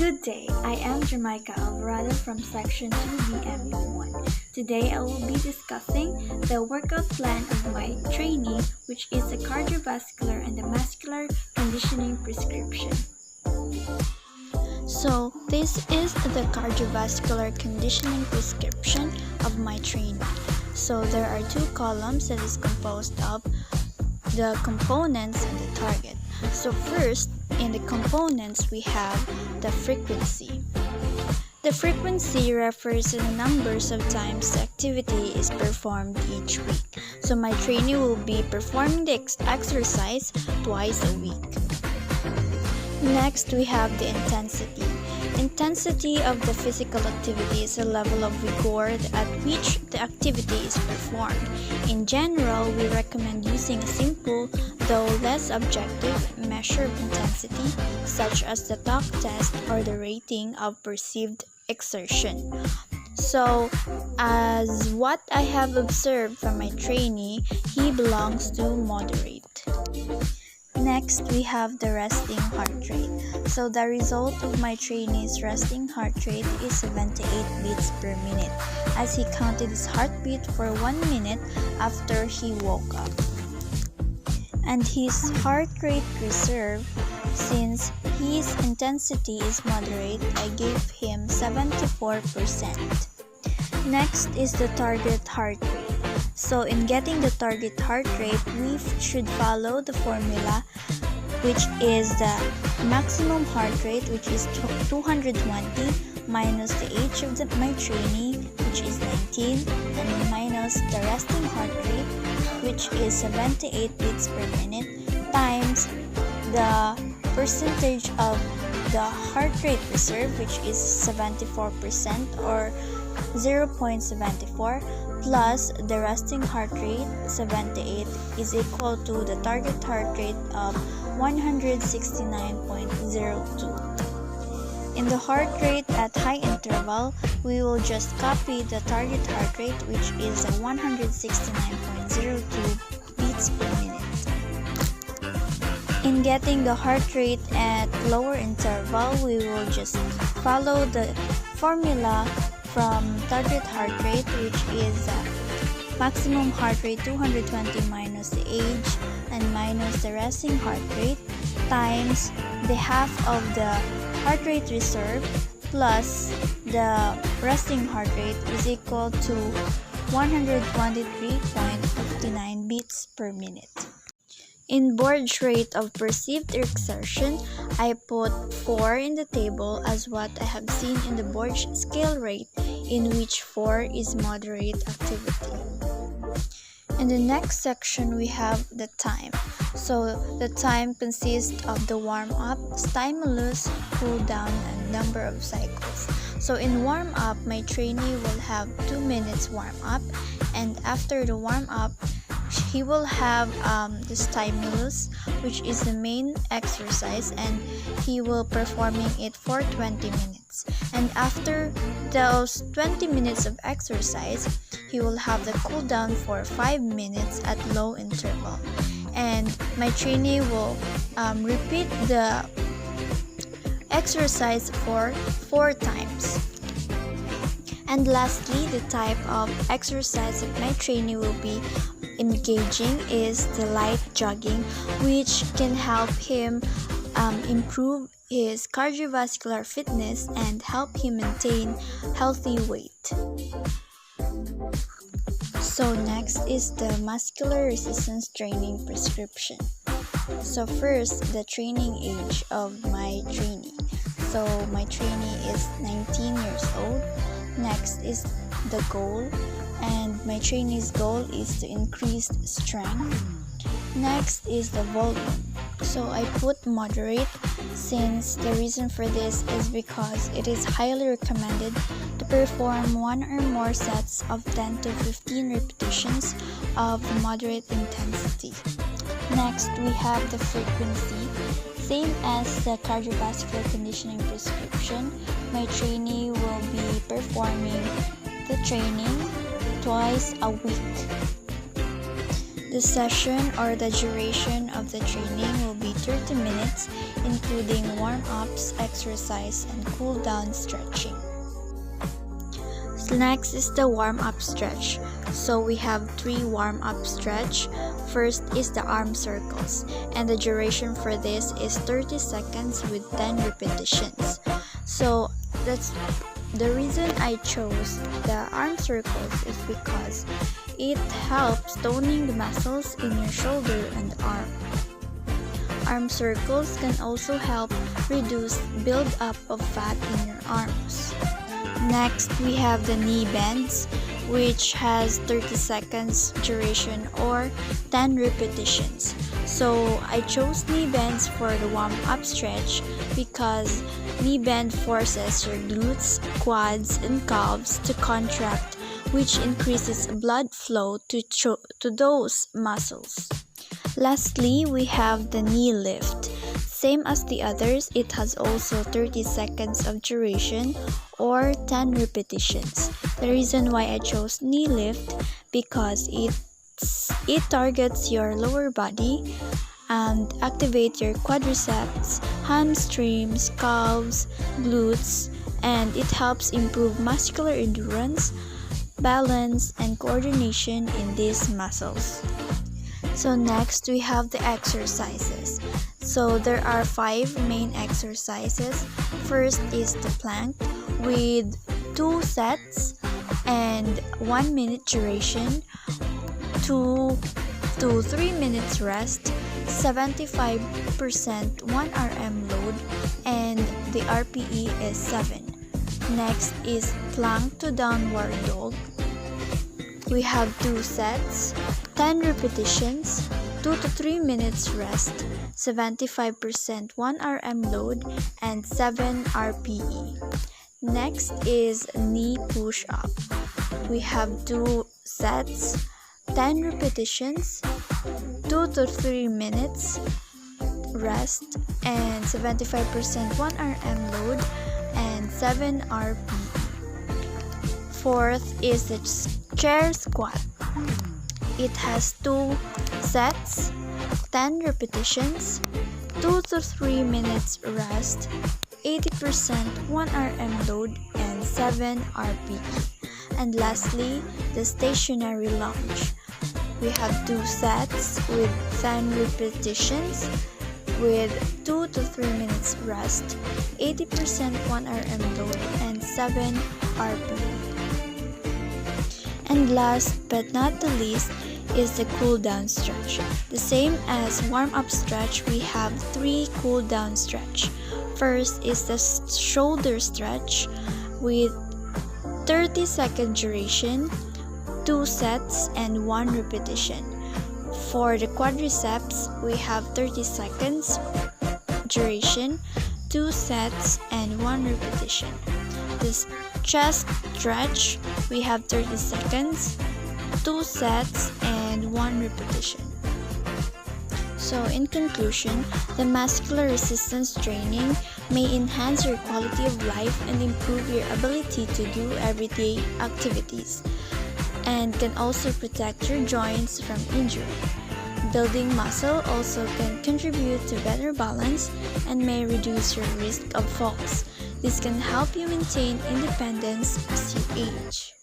Good day, I am Jamaica Alvarado from Section 2BME1. Today I will be discussing the workout plan of my trainee, which is a cardiovascular and a muscular conditioning prescription. So this is the cardiovascular conditioning prescription of my trainee. So there are two columns that is composed of the components and the target. So first, in the components, we have the frequency. The frequency refers to the numbers of times the activity is performed each week. So my trainee will be performing the exercise twice a week. Next, we have the intensity. Intensity of the physical activity is a level of vigor at which the activity is performed. In general, we recommend using a simple, though less objective, measure of intensity, such as the talk test or the rating of perceived exertion. So, as what I have observed from my trainee, he belongs to moderate. Next, we have the resting heart rate. So the result of my trainee's resting heart rate is 78 beats per minute, as he counted his heartbeat for 1 minute after he woke up. And his heart rate reserve, since his intensity is moderate, I gave him 74%. Next is the target heart rate. So in getting the target heart rate, we should follow the formula, which is the maximum heart rate, which is 220 minus the age of my trainee, which is 19, and minus the resting heart rate, which is 78 beats per minute, times the percentage of the heart rate reserve, which is 74% or 0.74, plus the resting heart rate 78 is equal to the target heart rate of 169.02. In the heart rate at high interval, we will just copy the target heart rate, which is 169.02 beats per minute. In getting the heart rate at lower interval, we will just follow the formula from target heart rate, which is maximum heart rate 220 minus the age and minus the resting heart rate times the half of the heart rate reserve plus the resting heart rate is equal to 123.59 beats per minute. In Borge rate of perceived exertion, I put 4 in the table as what I have seen in the Borge scale rate, in which 4 is moderate activity. In the next section, we have the time. So the time consists of the warm-up, stimulus, cool-down, and number of cycles. So in warm-up, my trainee will have 2 minutes warm-up, and after the warm-up, he will have the stimulus, which is the main exercise, and he will performing it for 20 minutes. And after those 20 minutes of exercise, he will have the cool down for 5 minutes at low interval. And my trainee will repeat the exercise for 4 times. And lastly, the type of exercise that my trainee will be engaging is the light jogging, which can help him improve his cardiovascular fitness and help him maintain healthy weight. So next is the muscular resistance training prescription. So first, the training age of my trainee. So my trainee is 19 years old. Next is the goal, and my trainee's goal is to increase strength. Next is the volume. So I put moderate, since the reason for this is because it is highly recommended to perform 1 or more sets of 10 to 15 repetitions of moderate intensity. Next, we have the frequency. Same as the cardiovascular conditioning prescription, my trainee will be performing the training twice a week. The session or the duration of the training will be 30 minutes, including warm-ups, exercise, and cool-down stretching. Next is the warm-up stretch. So we have 3 warm-up stretch. First is the arm circles, and the duration for this is 30 seconds with 10 repetitions. So that's the reason I chose the arm circles is because it helps toning the muscles in your shoulder and arm. Arm circles can also help reduce build-up of fat in your arms. Next, we have the knee bends, which has 30 seconds duration or 10 repetitions. So I chose knee bends for the warm-up stretch because knee bend forces your glutes, quads, and calves to contract, which increases blood flow to those muscles. Lastly, we have the knee lift. Same as the others, it has also 30 seconds of duration or 10 repetitions. The reason why I chose knee lift because it targets your lower body and activate your quadriceps, hamstrings, calves, glutes, and it helps improve muscular endurance, balance, and coordination in these muscles. So next we have the exercises. So there are 5 main exercises. First is the plank with 2 sets and 1 minute duration, 2 to 3 minutes rest, 75% 1 RM load, and the RPE is 7. Next is plank to downward dog. We have 2 sets, 10 repetitions, 2 to 3 minutes rest, 75% 1 RM load, and 7 RPE. Next is knee push-up. We have 2 sets, 10 repetitions, 2 to 3 minutes rest, and 75% 1 RM load, and 7 RPE. Fourth is the chair squat. It has 2 sets, 10 repetitions, 2 to 3 minutes rest, 80% 1 RM load, and 7 RPE. And lastly, the stationary lunge. We have 2 sets with 10 repetitions with 2 to 3 minutes rest, 80% 1 RM load, and 7 RPE. And last but not the least is the cool down stretch. The same as warm-up stretch, we have 3 cool down stretch. First is the shoulder stretch with 30-second duration, 2 sets, and 1 repetition. For the quadriceps, we have 30 seconds duration, 2 sets, and 1 repetition. This chest stretch, we have 30 seconds, 2 sets, and 1 repetition. So in conclusion, the muscular resistance training may enhance your quality of life and improve your ability to do everyday activities, and can also protect your joints from injury. Building muscle also can contribute to better balance and may reduce your risk of falls. This can help you maintain independence as you age.